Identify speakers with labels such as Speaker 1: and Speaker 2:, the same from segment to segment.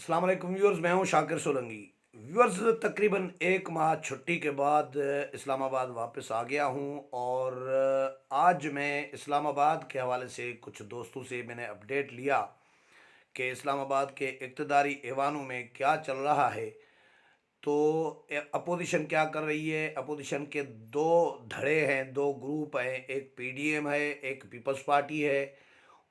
Speaker 1: अस्सलाम वालेकुम व्यूअर्स, मैं हूं शाकिर सोलंकी। व्यूअर्स, तकरीबन एक माह छुट्टी के बाद इस्लामाबाद वापस आ गया हूं और आज मैं इस्लामाबाद के हवाले से कुछ दोस्तों से मैंने अपडेट लिया कि इस्लामाबाद के इक़्तिदारी ऐवानों में क्या चल रहा है। तो अपोजिशन क्या कर रही है। अपोजिशन के दो धड़े हैं, दो ग्रुप हैं, एक पीडीएम है, एक पीपल्स पार्टी है।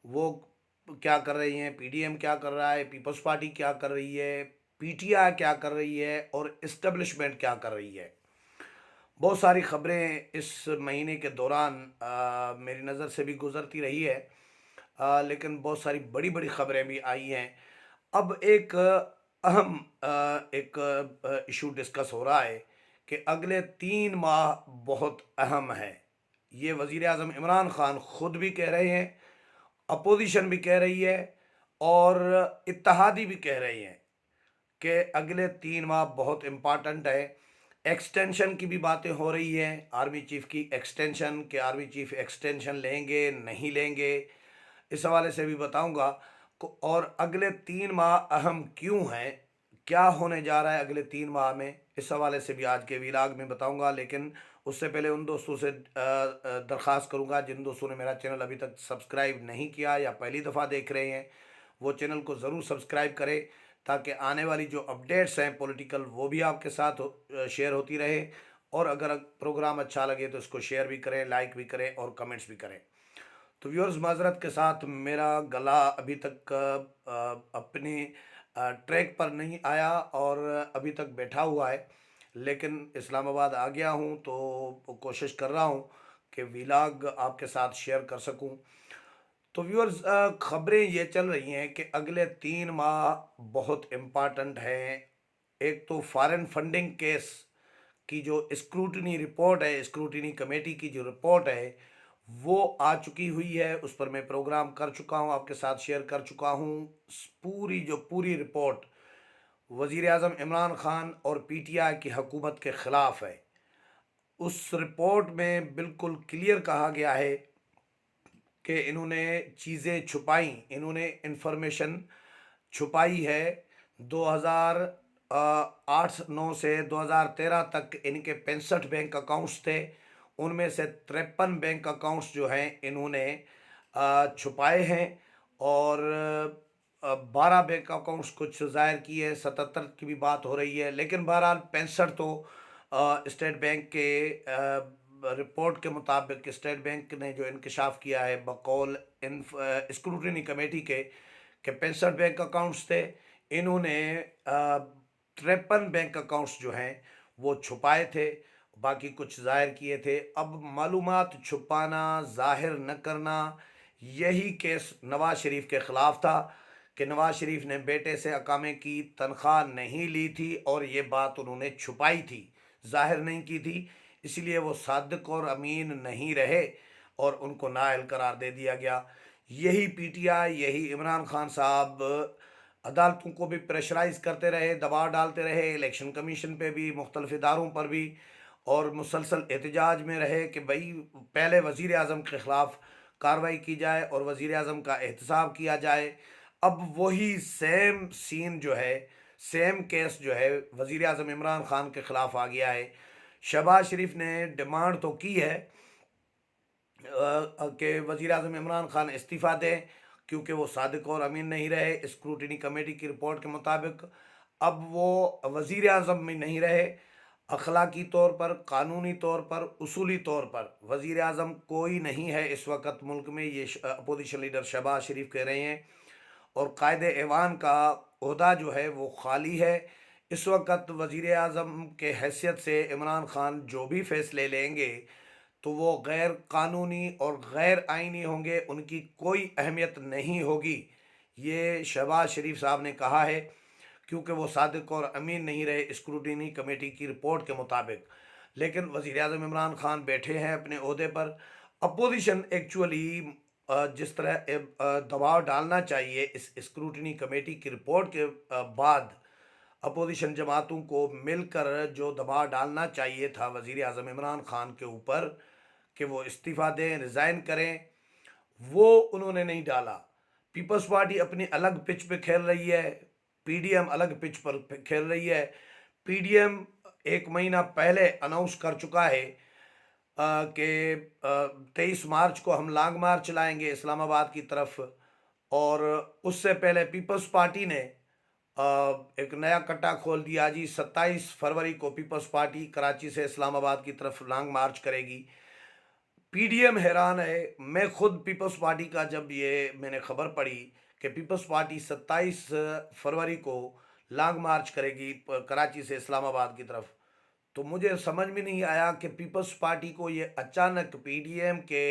Speaker 1: वो क्या कर रही हैं, पीडीएम क्या कर रहा है, पीपल्स पार्टी क्या कर रही है, पीटीआई क्या कर रही है और इस्टेब्लिशमेंट क्या कर रही है। बहुत सारी खबरें इस महीने के दौरान मेरी नज़र से भी गुजरती रही है, लेकिन बहुत सारी बड़ी बड़ी खबरें भी आई हैं। अब एक अहम एक इशू डिस्कस हो रहा है कि अगले 3 माह बहुत अहम है। ये वज़ीर आज़म इमरान ख़ान ख़ुद भी कह रहे हैं, अपोजिशन भी कह रही है और इत्तहादी भी कह रही हैं कि अगले 3 माह बहुत इम्पॉर्टेंट है। एक्सटेंशन की भी बातें हो रही हैं, आर्मी चीफ की एक्सटेंशन, कि आर्मी चीफ एक्सटेंशन लेंगे नहीं लेंगे, इस हवाले से भी बताऊंगा। और अगले 3 माह अहम क्यों हैं, क्या होने जा रहा है अगले 3 माह में, इस हवाले से भी आज के व्लॉग में बताऊंगा। लेकिन उससे पहले उन दोस्तों से दरख्वास्त करूंगा जिन दोस्तों ने मेरा चैनल अभी तक सब्सक्राइब नहीं किया या पहली दफ़ा देख रहे हैं, वो चैनल को ज़रूर सब्सक्राइब करें ताकि आने वाली जो अपडेट्स हैं पॉलिटिकल वो भी आपके साथ शेयर होती रहे। और अगर प्रोग्राम अच्छा लगे तो इसको शेयर भी करें, लाइक भी करें और कमेंट्स भी करें। तो व्यूअर्स, माजरत के साथ मेरा गला अभी तक अपनी ट्रैक पर नहीं आया और अभी तक बैठा हुआ है, लेकिन इस्लामाबाद आ गया हूँ तो कोशिश कर रहा हूँ कि व्लॉग आपके साथ शेयर कर सकूँ। तो व्यूअर्स, खबरें ये चल रही हैं कि अगले 3 माह बहुत इम्पॉर्टेंट हैं। एक तो फॉरेन फंडिंग केस की जो स्क्रूटनी रिपोर्ट है, स्क्रूटनी कमेटी की जो रिपोर्ट है वो आ चुकी हुई है। उस पर मैं प्रोग्राम कर चुका हूं, आपके साथ शेयर कर चुका हूं। पूरी रिपोर्ट वज़ीर आज़म इमरान खान और पीटीआई की हुकूमत के ख़िलाफ़ है। उस रिपोर्ट में बिल्कुल क्लियर कहा गया है कि इन्होंने चीज़ें छुपाई, इन्होंने इंफॉर्मेशन छुपाई है। 2008-9 से 2013 तक इनके 65 बैंक अकाउंट्स थे, उनमें से 53 बैंक अकाउंट्स जो हैं इन्होंने छुपाए हैं। और 12 बैंक अकाउंट्स कुछ ज़ाहिर किए, 77 की भी बात हो रही है, लेकिन बहरहाल 65 तो स्टेट बैंक के रिपोर्ट के मुताबिक स्टेट बैंक ने जो इंकशाफ किया है बकौल इन स्क्रूटनी कमेटी के, कि 65 बैंक अकाउंट्स थे। इन्होंने 53 बैंक अकाउंट्स जो हैं वो छुपाए थे, बाकी कुछ ज़ाहिर किए थे। अब मालूमात छुपाना, ज़ाहिर न करना, यही केस नवाज शरीफ के ख़िलाफ़ था कि नवाज शरीफ ने बेटे से अकामे की तनख्वाह नहीं ली थी और ये बात उन्होंने छुपाई थी, ज़ाहिर नहीं की थी। इसलिए वो सादिक और अमीन नहीं रहे और उनको नाअहल करार दे दिया गया। यही पीटीआई, यही इमरान खान साहब अदालतों को भी प्रेशराइज करते रहे, दबाव डालते रहे, इलेक्शन कमीशन पे भी, मुख्तलिफ इदारों पर भी, और मुसलसल एहतजाज में रहे कि भाई पहले वज़ीर आज़म के ख़िलाफ़ कार्रवाई की जाए और वज़ीर आज़म का एहतसाब किया जाए। अब वही सेम सीन जो है, सेम केस जो है वज़ीर आज़म इमरान खान के ख़िलाफ़ आ गया है। शहबाज शरीफ ने डिमांड तो की है कि वज़ीर आज़म इमरान खान इस्तीफ़ा दें क्योंकि वो सादिक और अमीन नहीं रहे स्क्रूटनी कमेटी की रिपोर्ट के मुताबिक। अब वो वज़ीर आज़म में नहीं रहे, अखलाकी तौर पर, कानूनी तौर पर, उसूली तौर पर वज़ीर आज़म कोई नहीं है इस वक्त मुल्क में, ये अपोजिशन लीडर शहबाज शरीफ कह रहे हैं। और कायदे ऐवान का ओहदा जो है वो खाली है। इस वक्त वज़ीर आज़म के हैसियत से इमरान खान जो भी फैसले लेंगे तो वो गैर कानूनी और गैर आइनी होंगे, उनकी कोई अहमियत नहीं होगी। ये शहबाज शरीफ साहब ने कहा है क्योंकि वो सादिक और अमीन नहीं रहे स्क्रूटिनी कमेटी की रिपोर्ट के मुताबिक। लेकिन वज़ीर आज़म इमरान खान बैठे हैं अपने ओहदे पर। अपोजिशन एक्चुअली जिस तरह दबाव डालना चाहिए इस स्क्रूटिनी कमेटी की रिपोर्ट के बाद, अपोजिशन जमातों को मिलकर जो दबाव डालना चाहिए था वज़ीर आज़म इमरान खान के ऊपर कि वो इस्तीफ़ा दें, रिज़ाइन करें, वो उन्होंने नहीं डाला। पीपल्स पार्टी अपनी अलग पिच पे खेल रही है, पी डी एम अलग पिच पर खेल रही है। पी डी एम एक महीना पहले अनाउंस कर चुका है कि 23 मार्च को हम लॉन्ग मार्च लाएंगे इस्लामाबाद की तरफ। और उससे पहले पीपल्स पार्टी ने अ, एक नया कट्टा खोल दिया जी। 27 फरवरी को पीपल्स पार्टी कराची से इस्लामाबाद की तरफ लॉन्ग मार्च करेगी। पीडीएम हैरान है। मैं खुद पीपल्स पार्टी का जब ये मैंने खबर पढ़ी कि पीपल्स पार्टी 27 फरवरी को लॉन्ग मार्च करेगी कराची से इस्लामाबाद की तरफ, तो मुझे समझ में नहीं आया कि पीपल्स पार्टी को ये अचानक पीडीएम के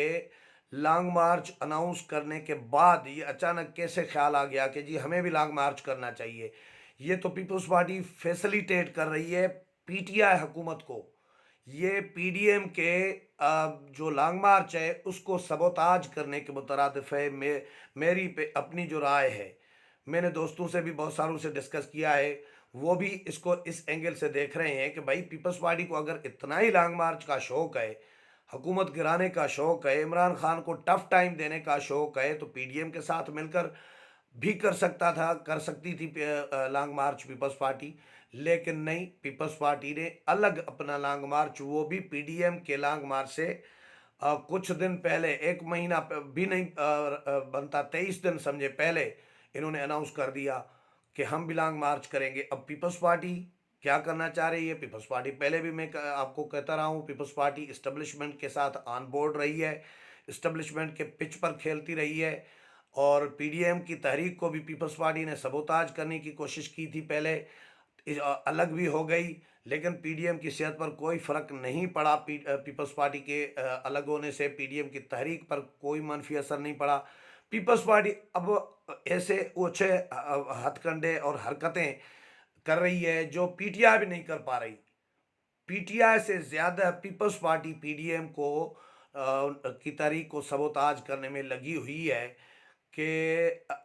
Speaker 1: लॉन्ग मार्च अनाउंस करने के बाद ये अचानक कैसे ख्याल आ गया कि जी हमें भी लॉन्ग मार्च करना चाहिए। ये तो पीपल्स पार्टी फैसिलिटेट कर रही है पीटीआई हुकूमत को। ये पीडीएम के जो लॉन्ग मार्च है उसको सबोताज करने के मुतरादिफ है। मेरी पे अपनी जो राय है, मैंने दोस्तों से भी बहुत सारों से डिस्कस किया है, वो भी इसको इस एंगल से देख रहे हैं कि भाई पीपल्स पार्टी को अगर इतना ही लॉन्ग मार्च का शौक है, हुकूमत गिराने का शौक है, इमरान खान को टफ टाइम देने का शौक है, तो पीडीएम के साथ मिलकर भी कर सकती थी लॉन्ग मार्च पीपल्स पार्टी। लेकिन नहीं, पीपल्स पार्टी ने अलग अपना लॉन्ग मार्च, वो भी पीडीएम के लॉन्ग मार्च से कुछ दिन पहले, एक महीना भी नहीं बनता, 23 दिन समझे पहले इन्होंने अनाउंस कर दिया कि हम भी लॉन्ग मार्च करेंगे। अब पीपल्स पार्टी क्या करना चाह रही है? पीपल्स पार्टी पहले भी मैं आपको कहता रहा हूँ, पीपल्स पार्टी इस्टेब्लिशमेंट के साथ ऑन बोर्ड रही है, इस्टेब्लिशमेंट के पिच पर खेलती रही है। और पीडीएम की तहरीक को भी पीपल्स पार्टी ने सबोताज करने की कोशिश की थी पहले, अलग भी हो गई, लेकिन पीडीएम की सेहत पर कोई फ़र्क नहीं पड़ा। पीपल्स पार्टी के अलग होने से पीडीएम की तहरीक पर कोई मनफी असर नहीं पड़ा। पीपल्स पार्टी अब ऐसे ओछे हथकंडे और हरकतें कर रही है जो पीटीआई भी नहीं कर पा रही। पीटीआई से ज़्यादा पीपल्स पार्टी पीडीएम को की तहरीक को सबोताज करने में लगी हुई है कि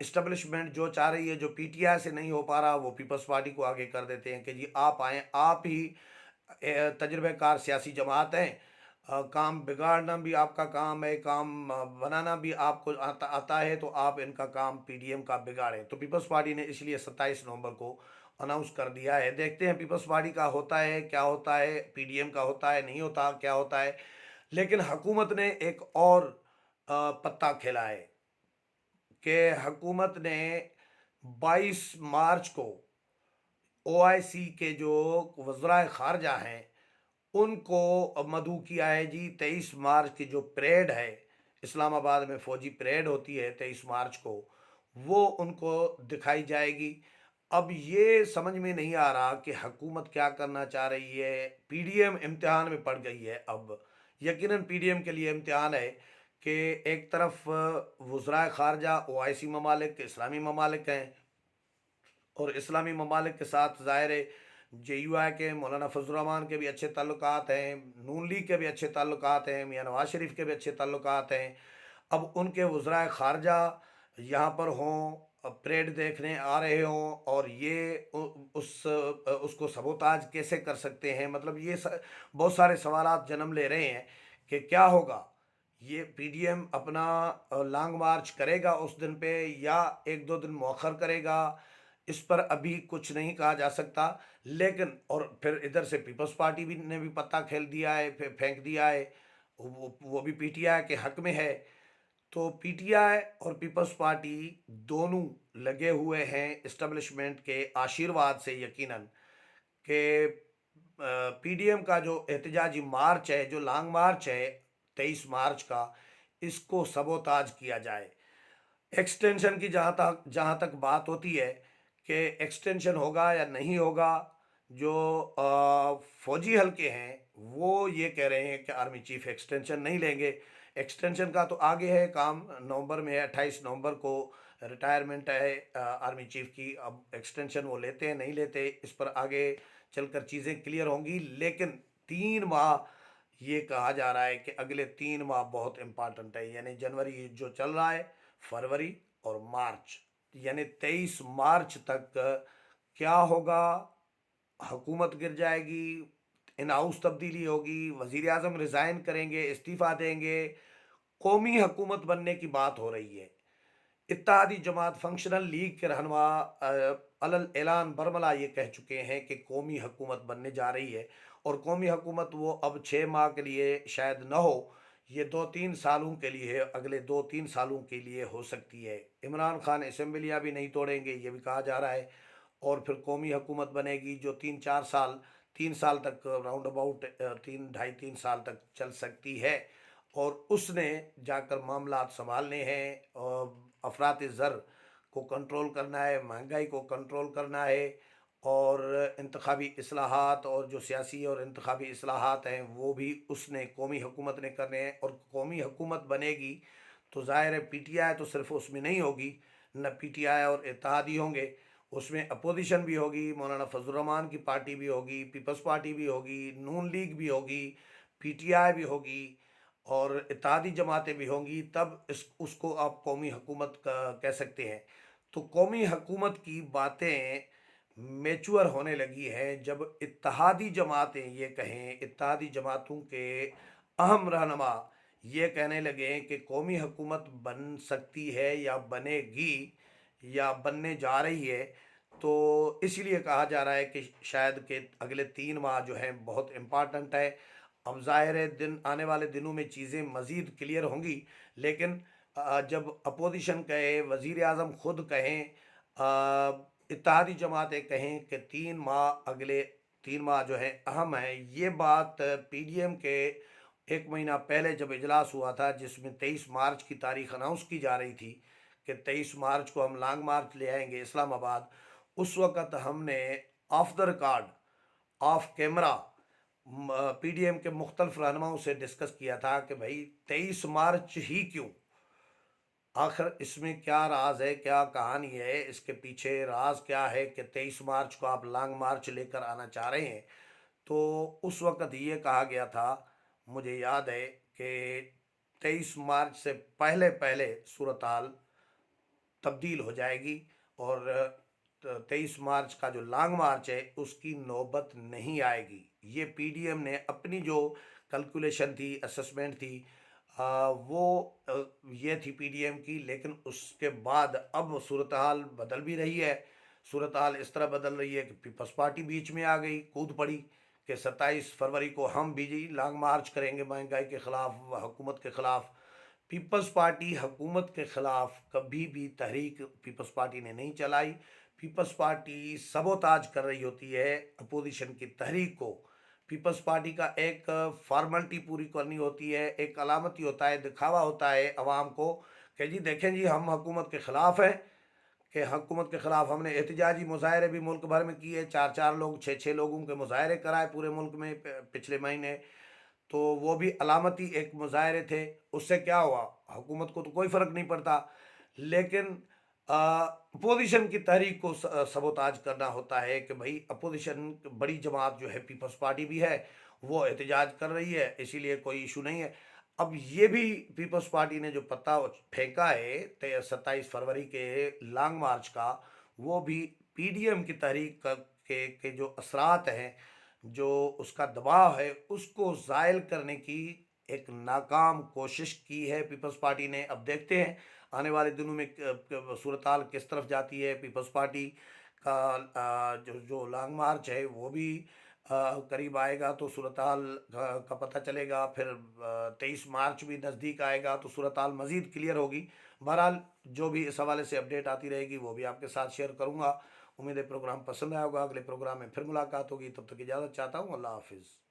Speaker 1: इस्टेब्लिशमेंट जो चाह रही है, जो पीटीआई से नहीं हो पा रहा, वो पीपल्स पार्टी को आगे कर देते हैं कि जी आप आएँ, आप ही तजुर्बेकार सियासी जमात हैं। काम बिगाड़ना भी आपका काम है, काम बनाना भी आपको आता है, तो आप इनका काम पीडीएम का बिगाड़ें। तो पीपल्स पार्टी ने इसलिए 27 नवंबर को अनाउंस कर दिया है। देखते हैं पीपल्स पार्टी का होता है क्या होता है, पीडीएम का होता है नहीं होता क्या होता है। लेकिन हुकूमत ने एक और पत्ता खेला है कि हुकूमत ने 22 मार्च को ओआईसी के जो वज़राए ख़ारजा हैं उनको मदऊ किया है जी। 23 मार्च की जो परेड है, इस्लामाबाद में फ़ौजी परेड होती है 23 मार्च को, वो उनको दिखाई जाएगी। अब ये समझ में नहीं आ रहा कि हुकूमत क्या करना चाह रही है। पीडीएम इम्तिहान में पड़ गई है। अब यकीनन पीडीएम के लिए इम्तिहान है कि एक तरफ वज़राए ख़ारजा ओआईसी ममालिक इस्लामी ममालिक हैं, और इस्लामी ममालिक के साथ ज़ाहिर है जेयूआई के मौलाना फजल रहमान के भी अच्छे ताल्लुकात हैं, नून लीग के भी अच्छे ताल्लुकात हैं, मियाँ नवाज शरीफ के भी अच्छे ताल्लुकात हैं। अब उनके वज़राए ख़ारजा यहाँ पर हों, परेड देखने आ रहे हों, और ये उसको सबोताज कैसे कर सकते हैं? मतलब ये बहुत सारे सवालात जन्म ले रहे हैं कि क्या होगा। ये पीडीएम अपना लॉन्ग मार्च करेगा उस दिन पे, या एक दो दिन मौखर करेगा, इस पर अभी कुछ नहीं कहा जा सकता। लेकिन और फिर इधर से पीपल्स पार्टी भी ने भी पत्ता खेल दिया है, फेंक दिया है, वो भी पीटीआई के हक में है। तो पीटीआई और पीपल्स पार्टी दोनों लगे हुए हैं इस्टेब्लिशमेंट के आशीर्वाद से यकीनन कि पीडीएम का जो एहतजाजी मार्च है, जो लॉन्ग मार्च है 23 मार्च का, इसको सबोताज किया जाए। एक्सटेंशन की जहाँ तक बात होती है कि एक्सटेंशन होगा या नहीं होगा, जो फौजी हलके हैं वो ये कह रहे हैं कि आर्मी चीफ एक्सटेंशन नहीं लेंगे। एक्सटेंशन का तो आगे है काम, नवंबर में है, 28 नवंबर को रिटायरमेंट है आर्मी चीफ की। अब एक्सटेंशन वो लेते हैं नहीं लेते, इस पर आगे चलकर चीज़ें क्लियर होंगी। लेकिन 3 माह ये कहा जा रहा है कि अगले 3 माह बहुत इम्पॉर्टेंट है, यानी जनवरी जो चल रहा है, फरवरी और मार्च, यानी 23 मार्च तक क्या होगा। हुकूमत गिर जाएगी, इन हाउस तब्दीली होगी, वज़ीर आज़म रिज़ाइन करेंगे, इस्तीफ़ा देंगे, कौमी हुकूमत बनने की बात हो रही है। इत्तेहादी जमात फंक्शनल लीग के रहनुमा अलल ऐलान बरमला ये कह चुके हैं कि कौमी हुकूमत बनने जा रही है, और कौमी हुकूमत वो अब 6 माह के लिए शायद न हो, ये 2-3 सालों के लिए है, अगले 2-3 सालों के लिए हो सकती है। इमरान खान असम्बलियाँ भी नहीं तोड़ेंगे, ये भी कहा जा रहा है, और फिर कौमी हुकूमत बनेगी जो 3-4 साल 3 साल तक राउंड अबाउट 3 ढाई 3 साल तक चल सकती है, और उसने जाकर मामलात संभालने हैं, और अफरात ज़र को कंट्रोल करना है, महंगाई को कंट्रोल करना है, और इंतखाबी इस्लाहात और जो सियासी और इंतखाबी इस्लाहात हैं वो भी उसने कौमी हुकूमत ने करने हैं। और कौमी हुकूमत बनेगी तो ज़ाहिर है पी टी आई तो सिर्फ उसमें नहीं होगी, न पी टी आई और इत्तेहादी होंगे, उसमें अपोजिशन भी होगी, मौलाना फजलुर्रहमान की पार्टी भी होगी, पीपल्स पार्टी भी होगी, नून लीग भी होगी, पी टी आई भी होगी, और इत्तेहादी जमातें भी होंगी, तब इस उसको आप कौमी हुकूमत का कह सकते हैं। तो कौमी हुकूमत की बातें मैच्योर होने लगी हैं जब इत्तेहादी जमातें ये कहें, इत्तेहादी जमातों के अहम रहनुमा ये कहने लगे कि कौमी हुकूमत बन सकती है या बनेगी या बनने जा रही है। तो इसीलिए कहा जा रहा है कि शायद के अगले 3 माह जो हैं बहुत इम्पॉर्टेंट है। अब ज़ाहिर है दिन आने वाले दिनों में चीज़ें मज़ीद क्लियर होंगी, लेकिन जब अपोजिशन कहे, वज़ीर आज़म खुद कहें, इत्तेहादी जमातें कहें कि 3 माह, अगले 3 माह जो है अहम है, ये बात पी डी एम के 1 महीना पहले जब इजलास हुआ था जिसमें 23 मार्च की तारीख अनाउंस की जा रही थी कि 23 मार्च को हम लॉन्ग मार्च ले आएंगे इस्लामाबाद, उस वक़्त हमने off the record, off camera P D M के मुख्तलिफ रहनुमाओं से डिस्कस किया था कि भाई 23 मार्च ही क्यों, आखिर इसमें क्या राज है, क्या कहानी है, इसके पीछे राज क्या है कि 23 मार्च को आप लॉन्ग मार्च लेकर आना चाह रहे हैं। तो उस वक़्त ये कहा गया था, मुझे याद है कि 23 मार्च से पहले पहले सूरत हाल तब्दील हो जाएगी, और 23 मार्च का जो लॉन्ग मार्च है उसकी नौबत नहीं आएगी। ये पीडीएम ने अपनी जो कैलकुलेशन थी, असेसमेंट थी, वो ये थी पीडीएम की, लेकिन उसके बाद अब सूरत हाल बदल भी रही है। सूरत हाल इस तरह बदल रही है कि पीपल्स पार्टी बीच में आ गई, कूद पड़ी कि 27 फरवरी को हम भी जी लॉन्ग मार्च करेंगे महंगाई के ख़िलाफ़, हुकूमत के ख़िलाफ़। पीपल्स पार्टी हुकूमत के ख़िलाफ़ कभी भी तहरीक पीपल्स पार्टी ने नहीं चलाई। पीपल्स पार्टी सबोताज कर रही होती है अपोजिशन की तहरीक को। पीपल्स पार्टी का एक फॉर्मेलिटी पूरी करनी होती है, एक अलामती होता है, दिखावा होता है अवाम को कि जी देखें जी हम हुकूमत के ख़िलाफ़ हैं, कि हुकूमत के ख़िलाफ़ हमने एहतजाजी मुज़ाहरे भी मुल्क भर में किए, 4-4 लोग 6-6 लोगों के मुज़ाहरे कराए पूरे मुल्क में पिछले महीने। तो वो भी अलामती एक मुजाहरे थे, उससे क्या हुआ, हुकूमत को तो कोई फ़र्क नहीं पड़ता, लेकिन अपोजिशन की तहरीक को सबोताज करना होता है कि भाई अपोजिशन बड़ी जमात जो है पीपल्स पार्टी भी है, वो एहतजाज कर रही है, इसीलिए कोई इशू नहीं है। अब ये भी पीपल्स पार्टी ने जो पत्ता फेंका है 27 फरवरी के लॉन्ग मार्च का, वो भी पीडीएम की तहरीक के जो असरात हैं, जो उसका दबाव है, उसको ज़ायल करने की एक नाकाम कोशिश की है पीपल्स पार्टी ने। अब देखते हैं आने वाले दिनों में सूरत हाल किस तरफ जाती है। पीपल्स पार्टी का जो जो लॉन्ग मार्च है वो भी करीब आएगा तो सूरत हाल का पता चलेगा, फिर 23 मार्च भी नज़दीक आएगा तो सूरत हाल मज़ीद क्लियर होगी। बहरहाल जो भी इस हवाले से अपडेट आती रहेगी वो भी आपके साथ शेयर करूँगा। उम्मीद है प्रोग्राम पसंद आया होगा, अगले प्रोग्राम में फिर मुलाकात होगी, तब तक इजाज़त चाहता हूँ, अल्लाह हाफिज़।